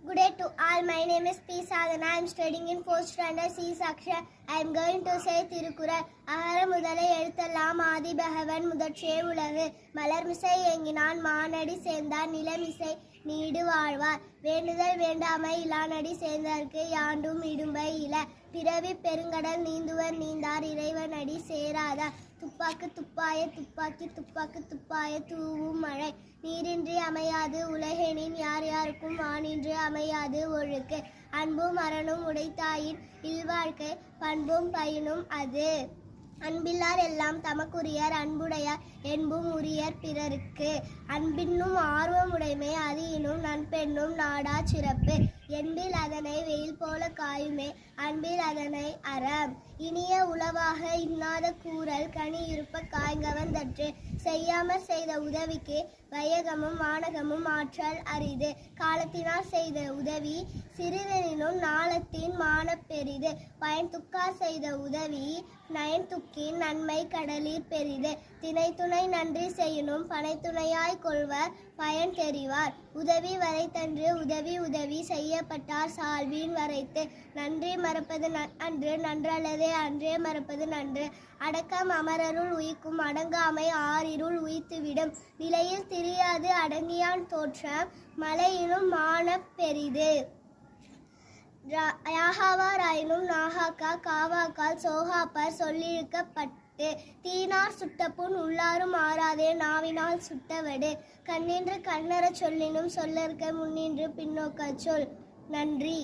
Good day to all. My name is P. Sadhana. I am studying in 4th standard C section. I am going to say Tirukural. அகர முதலை எழுத்தெல்லாம் ஆதி பகவன் முதற்றே உலகு மலர்மிசை எங்கினான் மானடி சேர்ந்தார் நிலமிசை need வாழ்வார் வேண்டுதல் வேண்டாமை இலானடி சேர்ந்தார்க்கு யாண்டும் இடும்பை இல பிறவி பெருங்கடல் நீந்துவர் நீந்தார் இறைவனடி சேராதார் துப்பாக்கு துப்பாய துப்பாக்கி துப்பாக்கு துப்பாய தூவும் மழை நீரின்றி அமையாது உலகெனின் யார் யாருக்கும் வானின்றி அமையாது ஒழுக்கு அன்பும் அறனும் உடைத்தாயின் இல்வாழ்க்கை பண்பும் பயனும் அது அன்பில்லார் எல்லாம் தமக்குரியர் அன்புடையார் என்பும் உரியர் பிறருக்கு அன்பின்னும் ஆர்வம் உடைமை அது இனும் நன்பெண்ணும் நாடா சிறப்பு என்பில் அதனை வெயில் போல காயுமே அன்பில் அதனை அறம் இனிய உளவாக இன்னாத கூறல் கனி இருப்ப காய்கவன் தற்று செய்யாமற் செய்த உதவிக்கு வையகமும் வானகமும் ஆற்றல் அரிது காலத்தினால் செய்த உதவி சிறிதெனினும் நாளத்தின் மானப் பெரிது பயன் துக்கார் செய்த உதவி நயன் துக்கின் நன்மை கடலில் பெரிது திணை துணை நன்றி செய்யணும் பனைத்துணையாய் கொள்வர் பயன் தெரிவார் உதவி வரைத்தன்று உதவி உதவி செய்யப்பட்டார் சால்வின் வரைத்து நன்றி மறப்பது அன்று நன்றல்லதே அன்றே மறப்பது நன்று அடக்கம் அமரருள் உயிக்கும் அடங்காமை ஆறிருள் உயித்துவிடும் நிலையில் திரியாது அடங்கியான் தோற்றம் மலையினும் மானப் பெரிது யாகாவாராயினும் நாகாக்கா காவாக்கால் சோகாப்பார் சொல்லிழுக்கப்பட்டு தீனார் சுட்டப்புண் உள்ளாரும் ஆறாதே நாவினால் சுட்டவடு கண்ணின்று கண்ணறச் சொல்லினும் சொல்லற்க முன்னின்று பின்னோக்கச் சொல். நன்றி.